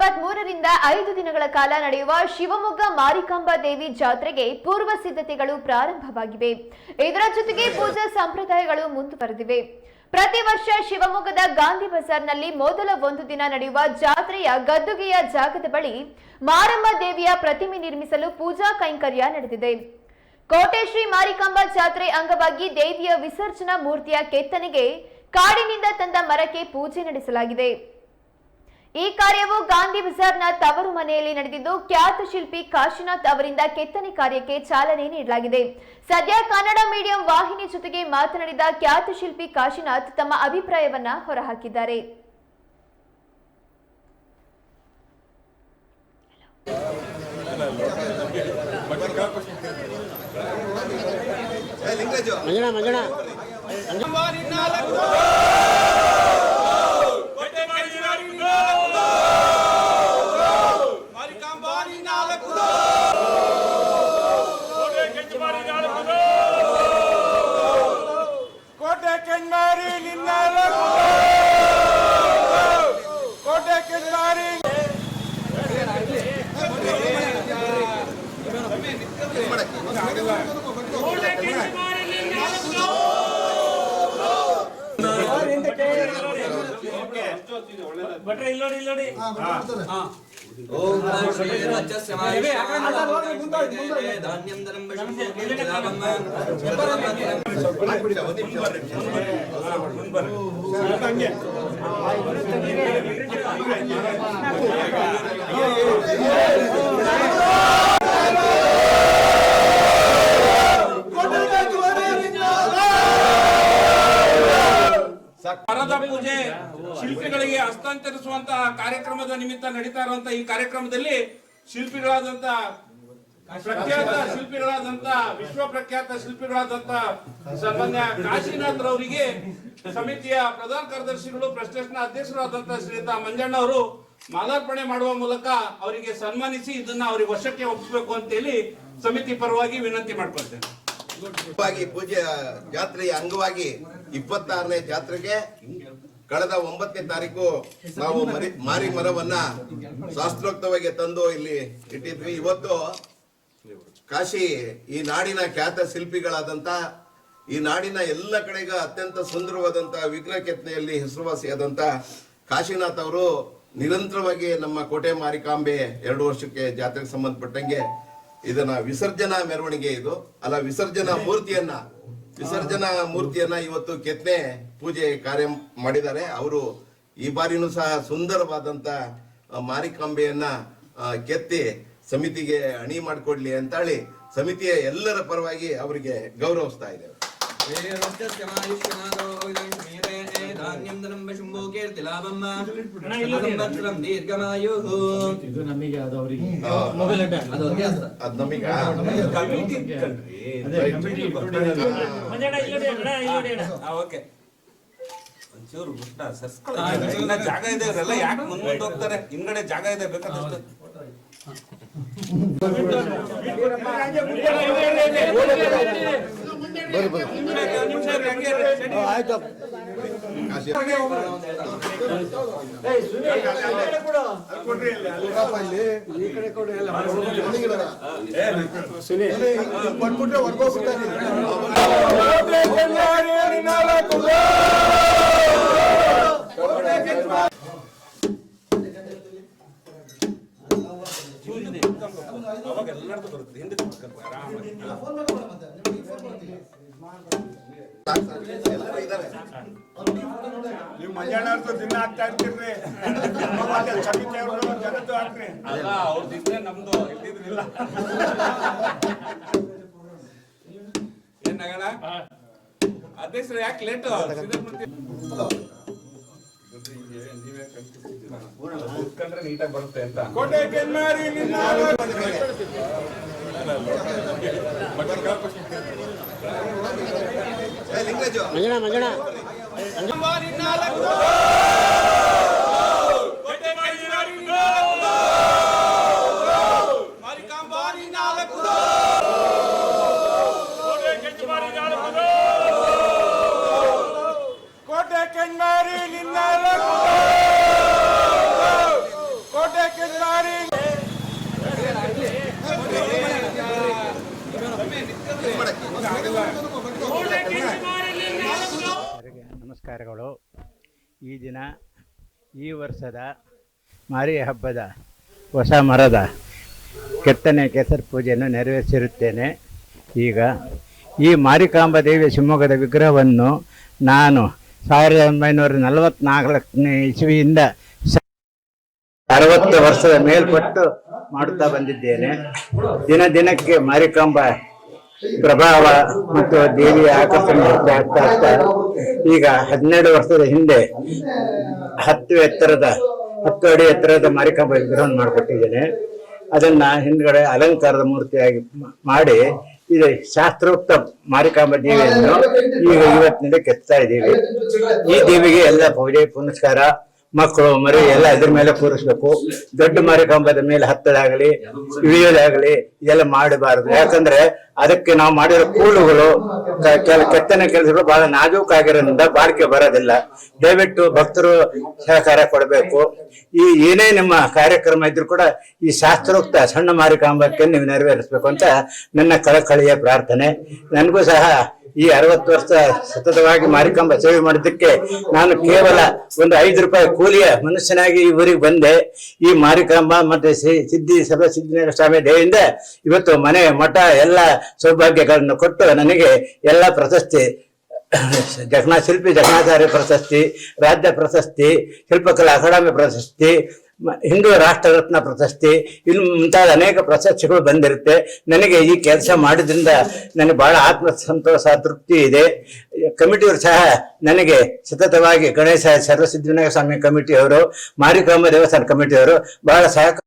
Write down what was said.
23ರಿಂದ 5 ದಿನಗಳ ಕಾಲ ನಡೆಯುವ ಶಿವಮೊಗ್ಗ ಮಾರಿಕಾಂಬಾ ದೇವಿ ಜಾತ್ರೆಗೆ ಪೂರ್ವ ಸಿದ್ಧತೆಗಳು ಪ್ರಾರಂಭವಾಗಿವೆ. ಇದರ ಜೊತೆಗೆ ಪೂಜಾ ಸಂಪ್ರದಾಯಗಳು ಮುಂದುವರೆದಿವೆ. ಪ್ರತಿ ವರ್ಷ ಶಿವಮೊಗ್ಗದ ಗಾಂಧಿ ಬಜಾರ್ನಲ್ಲಿ ಮೊದಲ ಒಂದು ದಿನ ನಡೆಯುವ ಜಾತ್ರೆಯ ಗದ್ದುಗೆಯ ಜಾಗದ ಬಳಿ ಮಾರಮ್ಮ ದೇವಿಯ ಪ್ರತಿಮೆ ನಿರ್ಮಿಸಲು ಪೂಜಾ ಕೈಂಕರ್ಯ ನಡೆದಿದೆ. ಕೋಟೆ ಶ್ರೀ ಮಾರಿಕಾಂಬಾ ಜಾತ್ರೆ ಅಂಗವಾಗಿ ದೇವಿಯ ವಿಸರ್ಜನಾ ಮೂರ್ತಿಯ ಕೆತ್ತನೆಗೆ ಕಾಡಿನಿಂದ ತಂದ ಮರಕ್ಕೆ ಪೂಜೆ ನಡೆಸಲಾಗಿದೆ. ಈ ಕಾರ್ಯವು ಗಾಂಧಿ ಬಜಾರ್ನ ತವರು ಮನೆಯಲ್ಲಿ ನಡೆದಿದ್ದು, ಖ್ಯಾತ ಶಿಲ್ಪಿ ಕಾಶಿನಾಥ್ ಅವರಿಂದ ಕೆತ್ತನೆ ಕಾರ್ಯಕ್ಕೆ ಚಾಲನೆ ನೀಡಲಾಗಿದೆ. ಸದ್ಯ ಕನ್ನಡ ಮೀಡಿಯಂ ವಾಹಿನಿ ಜೊತೆಗೆ ಮಾತನಾಡಿದ ಖ್ಯಾತ ಶಿಲ್ಪಿ ಕಾಶಿನಾಥ್ ತಮ್ಮ ಅಭಿಪ್ರಾಯವನ್ನ ಹೊರಹಾಕಿದ್ದಾರೆ. ಮರದ ಪೂಜೆ ಶಿಲ್ಪಿಗಳಿಗೆ ಹಸ್ತಾಂತರಿಸುವಂತಹ ಕಾರ್ಯಕ್ರಮದ ನಿಮಿತ್ತ ನಡೀತಾ ಇರುವಂತಹ ಈ ಕಾರ್ಯಕ್ರಮದಲ್ಲಿ ಶಿಲ್ಪಿಗಳಾದಂತಹ ವಿಶ್ವ ಪ್ರಖ್ಯಾತ ಶಿಲ್ಪಿಗಳಾದಂತ ಸನ್ಮಾನ್ಯ ಕಾಶಿನಾಥ್ ರವರಿಗೆ ಸಮಿತಿಯ ಪ್ರಧಾನ ಕಾರ್ಯದರ್ಶಿಗಳು ಟ್ರಸ್ಟ್ನ ಅಧ್ಯಕ್ಷರಾದಂತಹ ಶ್ರೀಯುತ ಮಂಜಣ್ಣ ಅವರು ಮಾಲಾರ್ಪಣೆ ಮಾಡುವ ಮೂಲಕ ಅವರಿಗೆ ಸನ್ಮಾನಿಸಿ ಇದನ್ನ ಅವರಿಗೆ ವಶಕ್ಕೆ ಒಪ್ಪಿಸಬೇಕು ಅಂತ ಹೇಳಿ ಸಮಿತಿ ಪರವಾಗಿ ವಿನಂತಿ ಮಾಡ್ಕೊಳ್ತೇನೆ. ಪೂಜೆ ಜಾತ್ರೆಯ ಅಂಗವಾಗಿ 26ನೇ ಜಾತ್ರೆಗೆ ಕಳೆದ 9ನೇ ತಾರೀಕು ನಾವು ಮಾರಿ ಮರವನ್ನ ಶಾಸ್ತ್ರೋಕ್ತವಾಗಿ ತಂದು ಇಲ್ಲಿ ಇಟ್ಟಿದ್ವಿ. ಇವತ್ತು ಕಾಶಿ ಈ ನಾಡಿನ ಖ್ಯಾತ ಶಿಲ್ಪಿಗಳಾದಂತ ಈ ನಾಡಿನ ಎಲ್ಲ ಕಡೆಗ ಅತ್ಯಂತ ಸುಂದರವಾದಂತ ವಿಗ್ರಹ ಕೆತ್ತನೆಯಲ್ಲಿ ಹೆಸರುವಾಸಿಯಾದಂತ ಕಾಶಿನಾಥ್ ಅವರು ನಿರಂತರವಾಗಿ ನಮ್ಮ ಕೋಟೆ ಮಾರಿಕಾಂಬೆ 2 ವರ್ಷಕ್ಕೆ ಜಾತ್ರೆಗೆ ಸಂಬಂಧಪಟ್ಟಂಗೆ ಇದನ್ನ ವಿಸರ್ಜನಾ ಮೆರವಣಿಗೆ ವಿಸರ್ಜನಾ ಮೂರ್ತಿಯನ್ನ ಇವತ್ತು ಕೆತ್ತನೆ ಪೂಜೆ ಕಾರ್ಯ ಮಾಡಿದ್ದಾರೆ. ಅವರು ಈ ಬಾರಿನೂ ಸಹ ಸುಂದರವಾದಂತ ಮಾರಿಕಾಂಬೆಯನ್ನ ಕೆತ್ತಿ ಸಮಿತಿಗೆ ಅಣಿ ಮಾಡಿಕೊಡ್ಲಿ ಅಂತ ಹೇಳಿ ಸಮಿತಿಯ ಎಲ್ಲರ ಪರವಾಗಿ ಅವರಿಗೆ ಗೌರವಿಸ್ತಾ ಇದ್ದೇವೆ. ಜಾಗ ಇದೆ, ಅವರೆಲ್ಲ ಯಾಕೆ ಮುಂದೆ ಹೋಗ್ತಾರೆ? ಹಿಂಗಡೆ ಜಾಗ ಇದೆ ಬೇಕಾದಷ್ಟು. ಆಯ್ತು ಅವಾಗ ಎಲ್ಲರದು ಬರುತ್ತೆ ಹಿಂದೆ ನೀವು ಮಂಜಾಣ ದಿನ ಆಗ್ತಾ ಇರ್ತೀರಿ. ಜನದ್ದು ಹಾಕ್ರಿ. ಅಲ್ಲ, ಅವ್ರದಿದ್ರೆ ನಮ್ದು ಇದ್ದಿದ್ರಿಲ್ಲ. ಏನಾಗಣ ಅಧ್ಯಕ್ಷರು ಯಾಕೆ ಲೇಟು? ಕೂತ್ಕೊಂಡ್ರೆ ನೀಟಾಗಿ ಬರುತ್ತೆ ಅಂತ. ಕೋಟೆ ಕೆನ್ಮಾರಿ ಕೋಟೆ ನಮಸ್ಕಾರಗಳು. ಈ ದಿನ ಈ ವರ್ಷದ ಮಾರಿ ಹಬ್ಬದ ಹೊಸ ಮರದ ಕೆತ್ತನೆ ಕೆಸರು ಪೂಜೆಯನ್ನು ನೆರವೇರಿಸಿರುತ್ತೇನೆ. ಈಗ ಈ ಮಾರಿಕಾಂಬಾ ದೇವಿಯ ಶಿವಮೊಗ್ಗದ ವಿಗ್ರಹವನ್ನು ನಾನು 1944ನೇ ಇಸವಿಯಿಂದ 60 ವರ್ಷದ ಮೇಲ್ಪಟ್ಟು ಮಾಡುತ್ತಾ ಬಂದಿದ್ದೇನೆ. ದಿನ ದಿನಕ್ಕೆ ಮಾರಿಕಾಂಬಾ ಪ್ರಭಾವ ಮತ್ತು ದೇವಿಯ ಆಕರ್ಷಣೆ ಹೆಚ್ಚಾಗ್ತಾ ಈಗ 12 ವರ್ಷದ ಹಿಂದೆ 10 ಅಡಿ ಎತ್ತರದ ಮಾರಿಕಾಂಬಾ ವಿಗ್ರಹವನ್ನು ಮಾಡಿಕೊಟ್ಟಿದ್ದೇನೆ. ಅದನ್ನ ಹಿಂದ್ಗಡೆ ಅಲಂಕಾರದ ಮೂರ್ತಿಯಾಗಿ ಮಾಡಿ ಇದು ಶಾಸ್ತ್ರೋಕ್ತ ಮಾರಿಕಾಂಬಾ ದೇವಿಯನ್ನು ಈಗ ಇವತ್ತಿನಿಂದ ಕೆತ್ತಾ ಇದ್ದೀವಿ. ಈ ದೇವಿಗೆ ಎಲ್ಲ ಪೂಜೆ ಪುನಸ್ಕಾರ, ಮಕ್ಕಳು ಮರಿ ಎಲ್ಲ ಇದ್ರ ಮೇಲೆ ಕೂರಿಸ್ಬೇಕು. ದೊಡ್ಡ ಮಾರಿಕಾಂಬದ ಮೇಲೆ ಹತ್ತದಾಗಲಿ ಇಳಿಯೋದಾಗಲಿ ಇದೆಲ್ಲ ಮಾಡಬಾರದು. ಯಾಕಂದ್ರೆ ಅದಕ್ಕೆ ನಾವು ಮಾಡಿರೋ ಕೂಳುಗಳು ಕೆತ್ತನೆ ಕೆಲಸಗಳು ಬಹಳ ನಾಜೂಕಾಗಿರೋದ್ರಿಂದ ಬಾಳಿಕೆ ಬರೋದಿಲ್ಲ. ದಯವಿಟ್ಟು ಭಕ್ತರು ಸಹಕಾರ ಕೊಡಬೇಕು. ಈ ಏನೇ ನಿಮ್ಮ ಕಾರ್ಯಕ್ರಮ ಇದ್ರು ಕೂಡ ಈ ಶಾಸ್ತ್ರೋಕ್ತ ಸಣ್ಣ ಮಾರಿಕಾಂಬಕ್ಕೆ ನೀವು ನೆರವೇರಿಸಬೇಕು ಅಂತ ನನ್ನ ಕಳಕಳಿಯ ಪ್ರಾರ್ಥನೆ. ನನಗೂ ಸಹ ಈ 60 ವರ್ಷ ಸತತವಾಗಿ ಮಾರಿಕಾಂಬಾ ಸೇವೆ ಮಾಡಿದ್ದಕ್ಕೆ ನಾನು ಕೇವಲ ಒಂದು 5 ರೂಪಾಯಿ ಕೂಲಿಯ ಮನುಷ್ಯನಾಗಿ ಈ ಊರಿಗೆ ಬಂದೆ. ಈ ಮಾರಿಕಾಂಬಾ ಮತ್ತೆ ಸಿದ್ಧಿವಿನಾಯಕ ಸ್ವಾಮಿ ದಯೆಯಿಂದ ಇವತ್ತು ಮನೆ ಮಠ ಎಲ್ಲ ಸೌಭಾಗ್ಯಗಳನ್ನು ಕೊಟ್ಟು ನನಗೆ ಎಲ್ಲ ಪ್ರಶಸ್ತಿ, ಶಿಲ್ಪಿ ಜಗನ್ನಾಚಾರ್ಯ ಪ್ರಶಸ್ತಿ, ರಾಜ್ಯ ಪ್ರಶಸ್ತಿ, ಶಿಲ್ಪಕಲಾ ಅಕಾಡೆಮಿ ಪ್ರಶಸ್ತಿ, ಹಿಂದೂ ರಾಷ್ಟ್ರ ರತ್ನ ಪ್ರಶಸ್ತಿ, ಇನ್ನು ಮುಂತಾದ ಅನೇಕ ಪ್ರಶಸ್ತಿಗಳು ಬಂದಿರುತ್ತೆ. ನನಗೆ ಈ ಕೆಲಸ ಮಾಡಿದ್ರಿಂದ ನನಗೆ ಬಹಳ ಆತ್ಮ ಸಂತೋಷ, ತೃಪ್ತಿ ಇದೆ. ಕಮಿಟಿಯವರು ಸಹ ನನಗೆ ಸತತವಾಗಿ ಗಣೇಶ ಸರ್ವಸಿದ್ಧಿವಿನಾಯಕ ಸ್ವಾಮಿ ಕಮಿಟಿಯವರು, ಮಾರಿಕಾಂಬಾ ದೇವಸ್ಥಾನ ಕಮಿಟಿಯವರು ಬಹಳ ಸಹಕಾರ